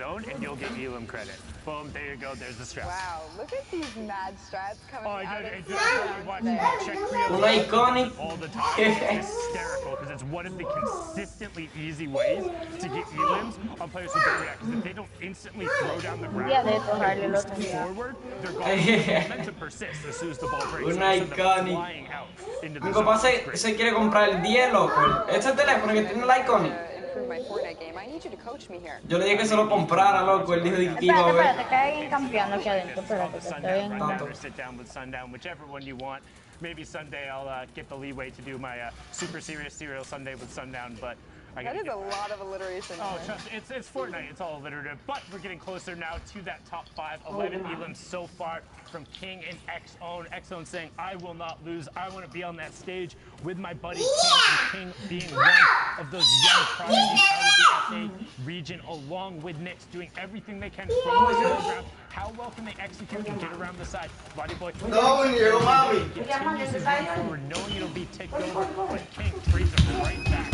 zone, and you'll get Elam credit. Boom, there you go, there's the strats. Wow, look at these mad strats coming out of Una iconic. all the time. It's hysterical because it's one of the consistently easy ways to get Elams on players who don't react. Because if they don't instantly throw down the ground and boost forward, they're gone. The momentum persists as soon as the ball breaks. Una iconic. Mi papá se quiere comprar el 10, loco. Este teléfono que tiene la iconic. My Fortnite game. I need you to coach me here. Yo le dije que se lo comprara, loco. Él dijo que iba a ver. Espérate, que hay campeando aquí adentro. Espérate, que estoy en... Sit down with Sundown, whichever one you want. Maybe Sunday I'll get the leeway to do my super serious serial Sunday with Sundown, but that is a lot of alliteration. Oh, trust me, it's Fortnite. It's all alliterative. But we're getting closer now to that top 5. 11 Elams so far from King and X-Own. X-Own saying, I will not lose. I want to be on that stage with my buddy King, and King being one of those young prodigies out of the SA region, along with Nix, doing everything they can from the middle ground. How well can they execute and get around the side? Body boy continues to move forward, knowing it'll be ticked over, but King trades it right back.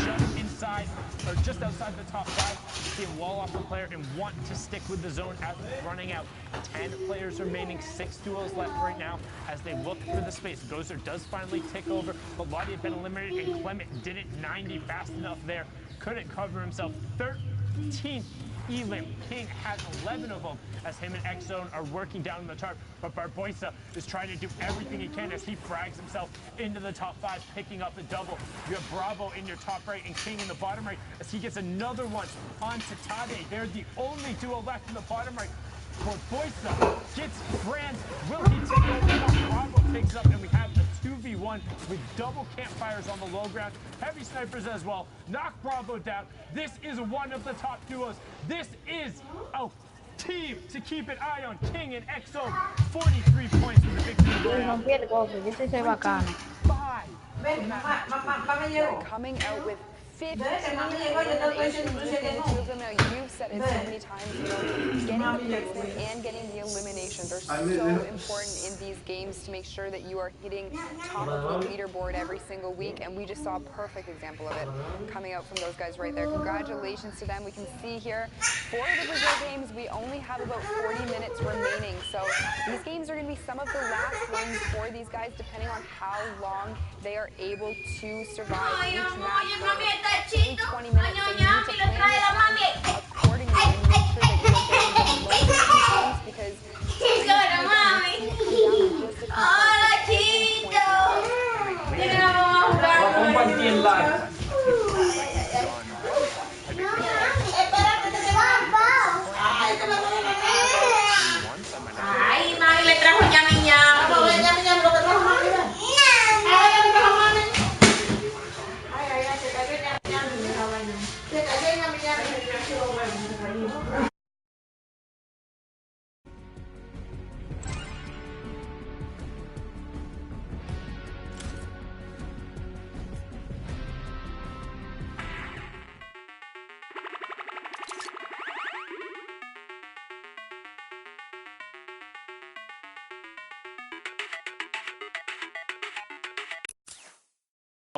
Just inside, or just outside the top 5, see him wall off the player and want to stick with the zone as it's running out. 10 players remaining, 6 duos left right now as they look for the space. Gozer does finally tick over, but Lottie had been eliminated and Clement didn't 90 fast enough there. Couldn't cover himself. 13th Elam. King has 11 of them as him and X-Zone are working down in the tarp, but Barboisa is trying to do everything he can as he frags himself into the top 5, picking up a double. You have Bravo in your top right and King in the bottom right as he gets another one on Tade. They're the only duo left in the bottom right. Barboisa gets Franz. Will he take over? Bravo takes up, and we have a 2v1 with double campfires on the low ground. Heavy snipers as well. Knock Bravo down. This is one of the top duos. This is a team to keep an eye on. King and XO, 43 points with the victory. Coming out with 15 eliminations within 2 of them. Now, you've said it so many times, you know, getting the placement and getting the eliminations are so important in these games to make sure that you are hitting top of the leaderboard every single week, and we just saw a perfect example of it coming out from those guys right there. Congratulations to them. We can see here, for the Brazil games, we only have about 40 minutes remaining, so these games are going to be some of the last ones for these guys, depending on how long they are able to survive each match. 20 minutes, so you need to plan your time accordingly and make sure that you're getting the most points because it's going to come down to just Ay, mami, le trajo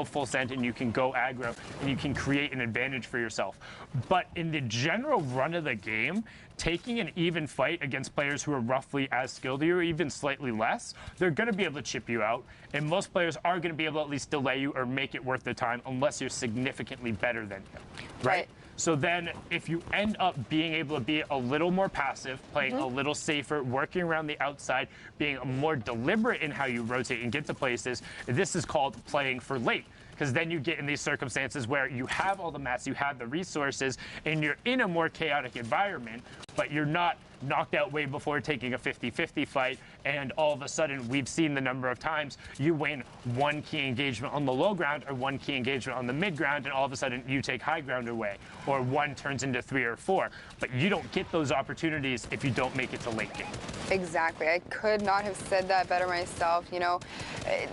full send and you can go aggro and you can create an advantage for yourself. But in the general run of the game, taking an even fight against players who are roughly as skilled as you or even slightly less, they're going to be able to chip you out, and most players are going to be able to at least delay you or make it worth their time unless you're significantly better than you, right? So then if you end up being able to be a little more passive, playing a little safer, working around the outside, being more deliberate in how you rotate and get to places, this is called playing for late. Because then you get in these circumstances where you have all the mats, you have the resources, and you're in a more chaotic environment, but you're not knocked out way before taking a 50-50 fight, and all of a sudden we've seen the number of times you win one key engagement on the low ground or one key engagement on the mid ground, and all of a sudden you take high ground away, or one turns into 3 or 4. But you don't get those opportunities if you don't make it to late game. Exactly. I could not have said that better myself. You know,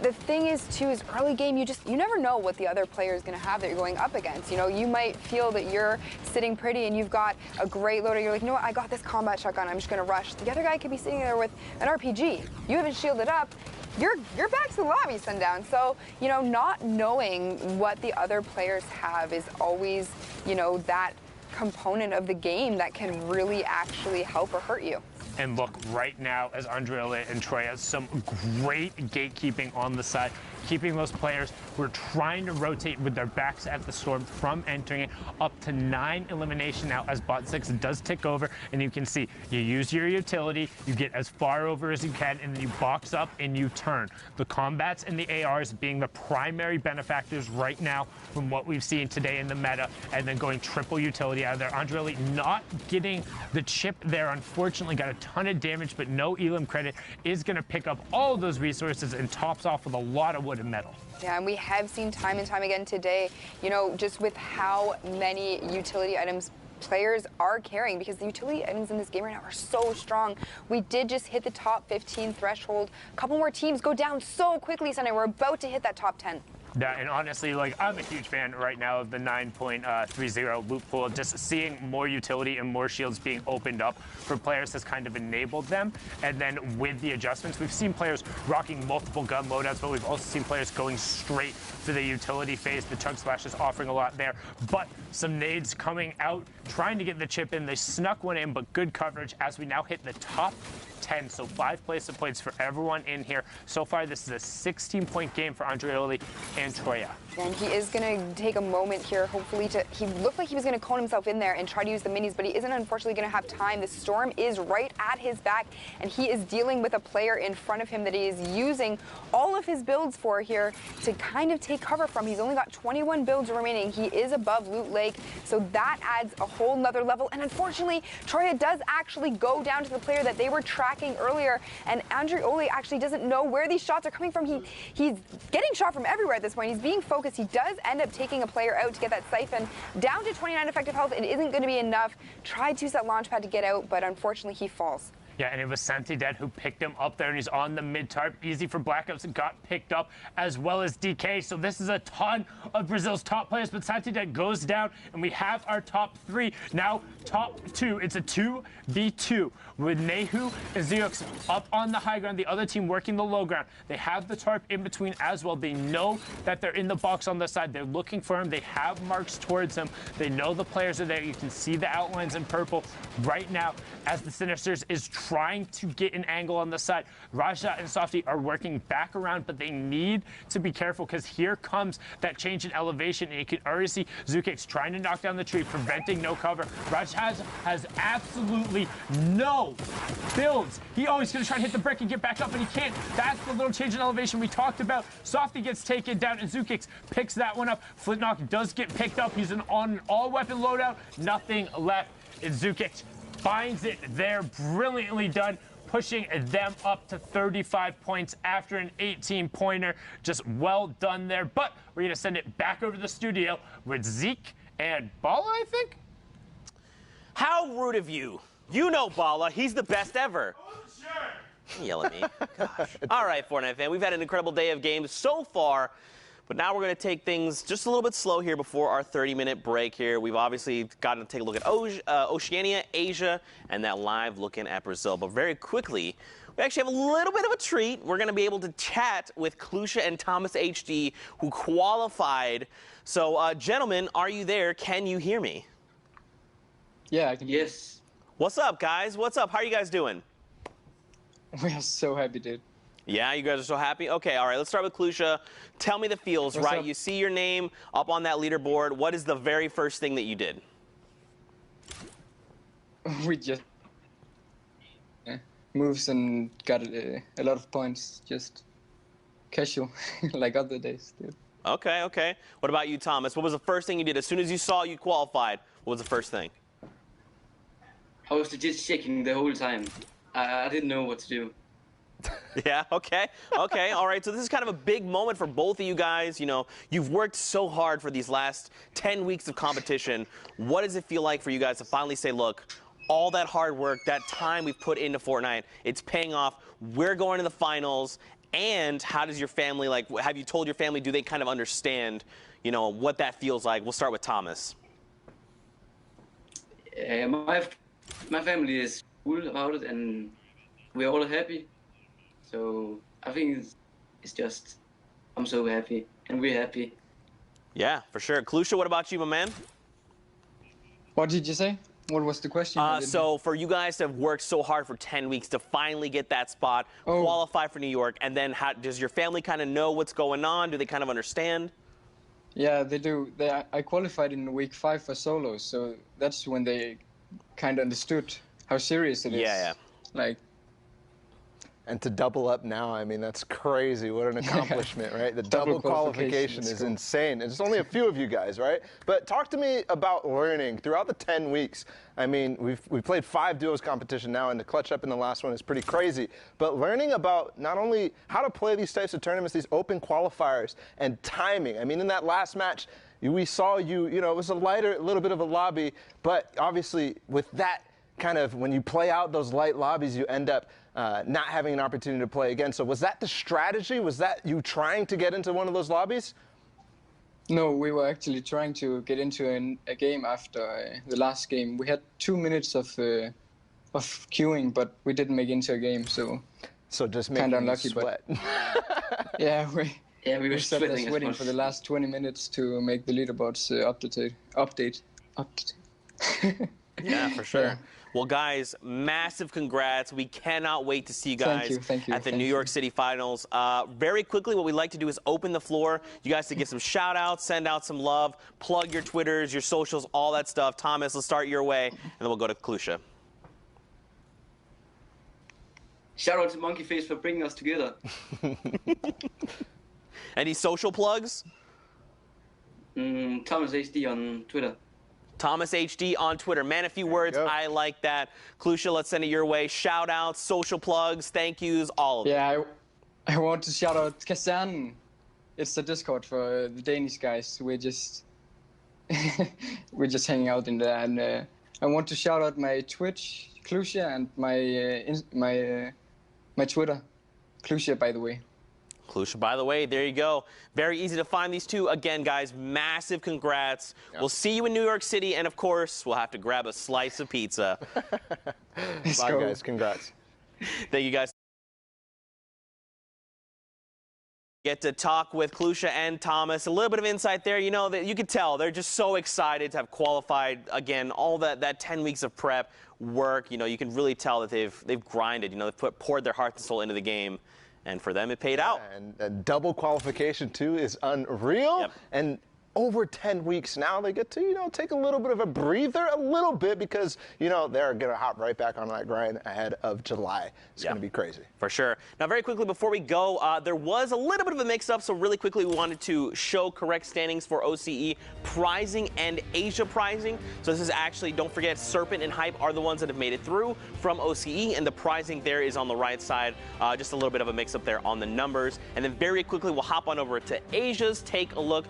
the thing is too, is early game, you never know what the other player is going to have that you're going up against. You know, you might feel that you're sitting pretty and you've got a great loader. You're like, you know what, I got this combat shotgun, I'm just going to rush. The other guy could be sitting there with an RPG. You haven't shielded up. You're back to the lobby, Sundown. So, you know, not knowing what the other players have is always, you know, that component of the game that can really actually help or hurt you. And look, right now, as Andrea and Troy has some great gatekeeping on the side, keeping those players who are trying to rotate with their backs at the storm from entering it, up to 9 elimination now as bot 6 does tick over. And you can see, you use your utility, you get as far over as you can, and then you box up and you turn. The combats and the ARs being the primary benefactors right now from what we've seen today in the meta, and then going triple utility out of there. Andrea not getting the chip there, unfortunately, got a ton of damage, but no Elim credit, is going to pick up all of those resources and tops off with a lot of wood and metal. Yeah, and we have seen time and time again today, you know, just with how many utility items players are carrying, because the utility items in this game right now are so strong. We did just hit the top 15 threshold. A couple more teams go down so quickly, Sunday. We're about to hit that top 10. Yeah, and honestly, like, I'm a huge fan right now of the 9.30 loop pool. Just seeing more utility and more shields being opened up for players has kind of enabled them. And then with the adjustments, we've seen players rocking multiple gun loadouts, but we've also seen players going straight for the utility phase. The Chug Splash is offering a lot there, but some nades coming out, trying to get the chip in. They snuck one in, but good coverage as we now hit the top 10, so 5 placement points for everyone in here. So far, this is a 16-point game for Andreoli and Troya. And he is going to take a moment here, hopefully, he looked like he was going to cone himself in there and try to use the minis, but he isn't unfortunately going to have time. The storm is right at his back, and he is dealing with a player in front of him that he is using all of his builds for here to kind of take cover from. He's only got 21 builds remaining. He is above Loot Lake, so that adds a whole nother level. And unfortunately, Troya does actually go down to the player that they were tracking earlier, and Andreoli actually doesn't know where these shots are coming from. He's getting shot from everywhere at this point. He's being focused. He does end up taking a player out to get that siphon down to 29 effective health. It isn't going to be enough. Tried to use that launch pad to get out, but unfortunately he falls. Yeah, and it was Santidad who picked him up there, and he's on the mid-tarp. Easy for Blackouts and got picked up, as well as DK. So this is a ton of Brazil's top players, but Santidad goes down, and we have our top 3. Now, top 2. It's a 2v2 with Nehu and Ziox up on the high ground, the other team working the low ground. They have the tarp in between as well. They know that they're in the box on the side. They're looking for him. They have marks towards him. They know the players are there. You can see the outlines in purple right now as the Sinisters is trying to get an angle on the side. Raja and Softy are working back around, but they need to be careful because here comes that change in elevation, and you can already see Zukix trying to knock down the tree, preventing no cover. Raja has absolutely no builds. He's going to try and hit the brick and get back up, and he can't. That's the little change in elevation we talked about. Softy gets taken down, and Zukix picks that one up. Flintknock does get picked up. He's on an all-weapon loadout. Nothing left. And Zukix finds it there. Brilliantly done, pushing them up to 35 points after an 18-pointer. Just well done there. But we're going to send it back over to the studio with Zeke and Bala, I think? How rude of you. You know Bala. He's the best ever. Oh, sure. Don't yell at me. Gosh. All right, Fortnite fan. We've had an incredible day of games so far. But now we're going to take things just a little bit slow here before our 30-minute break here. We've obviously got to take a look at Oceania, Asia, and that live looking at Brazil. But very quickly, we actually have a little bit of a treat. We're going to be able to chat with Klusha and Thomas HD, who qualified. So, gentlemen, are you there? Can you hear me? Yeah, I can. Yes. What's up, guys? What's up? How are you guys doing? We are so happy, dude. Yeah, you guys are so happy? Okay, all right, let's start with Klusha. Tell me the feels, What's right? up? You see your name up on that leaderboard. What is the very first thing that you did? We just moves and got a lot of points, just casual, like other days, dude. Okay, okay. What about you, Thomas? What was the first thing you did? As soon as you saw you qualified, what was the first thing? I was just checking the whole time. I didn't know what to do. Yeah, okay, okay, all right. So this is kind of a big moment for both of you guys. You know, you've worked so hard for these last 10 weeks of competition. What does it feel like for you guys to finally say, look, all that hard work, that time we've put into Fortnite, it's paying off. We're going to the finals. And how does your family, like, have you told your family, do they kind of understand, you know, what that feels like? We'll start with Thomas. My family is cool about it, and we're all happy. So I think it's just, I'm so happy, and we're happy. Yeah, for sure. Klusha, what about you, my man? What did you say? What was the question? So for you guys to have worked so hard for 10 weeks to finally get that spot, qualify for New York, and then does your family kind of know what's going on? Do they kind of understand? Yeah, they do. I qualified in week 5 for solos, so that's when they kind of understood how serious it is. Yeah. Like, and to double up now, I mean, that's crazy. What an accomplishment, right? The double qualification is insane. And it's only a few of you guys, right? But talk to me about learning throughout the 10 weeks. I mean, we've played 5 duos competition now, and the clutch up in the last one is pretty crazy. But learning about not only how to play these types of tournaments, these open qualifiers, and timing. I mean, in that last match, we saw you know, it was a little bit of a lobby, but obviously with that kind of, when you play out those light lobbies, you end up not having an opportunity to play again. So was that the strategy? Was that you trying to get into one of those lobbies? No, we were actually trying to get into a game after the last game. We had 2 minutes of queuing, but we didn't make into a game, so just kind of unlucky. But yeah, we sat there sweating for the last 20 minutes to make the leaderboards update. Yeah, for sure. Yeah. Well, guys, massive congrats. We cannot wait to see you guys at the New York City Finals. Very quickly, what we'd like to do is open the floor. You guys to give some shout-outs, send out some love, plug your Twitters, your socials, all that stuff. Thomas, let's start your way, and then we'll go to Klusha. Shout out to Monkey Face for bringing us together. Any social plugs? Thomas HD on Twitter. Thomas HD on Twitter. Man, a few words. I like that. Klusha, let's send it your way. Shout outs, social plugs, thank yous, all of it. Yeah, I want to shout out Kazan. It's the Discord for the Danish guys. We're just hanging out in there. And I want to shout out my Twitch, Klusha, and my Twitter, Klusha, by the way. Klusha, by the way, there you go. Very easy to find these two. Again, guys, massive congrats. Yep. We'll see you in New York City, and of course, we'll have to grab a slice of pizza. Bye, guys. Congrats. Thank you, guys. Get to talk with Klusha and Thomas. A little bit of insight there. You know, that you could tell they're just so excited to have qualified again. All that 10 weeks of prep work. You know, you can really tell that they've grinded. You know, they've poured their heart and soul into the game. And for them, it paid out. And double qualification, too, is unreal. Yep. And over 10 weeks now, they get to, you know, take a little bit of a breather, a little bit, because, you know, they're going to hop right back on that grind ahead of July. It's going to be crazy. For sure. Now, very quickly, before we go, there was a little bit of a mix-up, so really quickly, we wanted to show correct standings for OCE prizing and Asia prizing. So this is actually, don't forget, Serpent and Hype are the ones that have made it through from OCE, and the prizing there is on the right side. Just a little bit of a mix-up there on the numbers. And then very quickly, we'll hop on over to Asia's. Take a look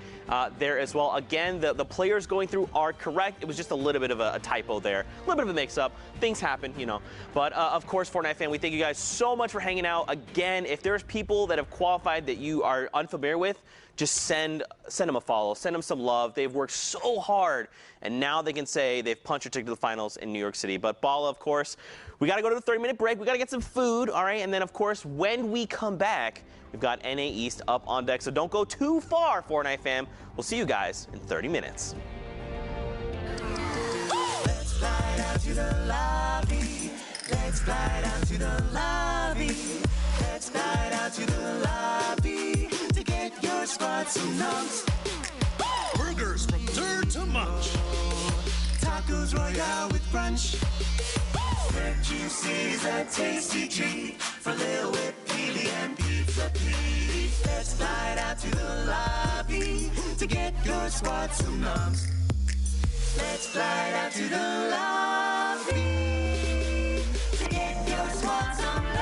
there as well. Again, the players going through are correct. It was just a little bit of a typo there. A little bit of a mix-up. Things happen, you know. But, of course, Fortnite fan, we thank you guys so much for hanging out. Again, if there's people that have qualified that you are unfamiliar with, just send them a follow. Send them some love. They've worked so hard, and now they can say they've punched their ticket to the finals in New York City. But, Bala, of course, we got to go to the 30-minute break. We got to get some food, all right? And then, of course, when we come back, we've got NA East up on deck. So don't go too far, Fortnite fam. We'll see you guys in 30 minutes. Let's fly down to the lobby. Let's fly down to the lobby. Let's fly down to the lobby to get your squad some nums. Burgers from dirt to munch. Tacos royale with brunch. Red juices a tasty treat for Lil Whip, Peely, and Pizza Pete. Let's fly down to the lobby to get your squad some nums. Let's fly down to the lobby to get your squad some nums.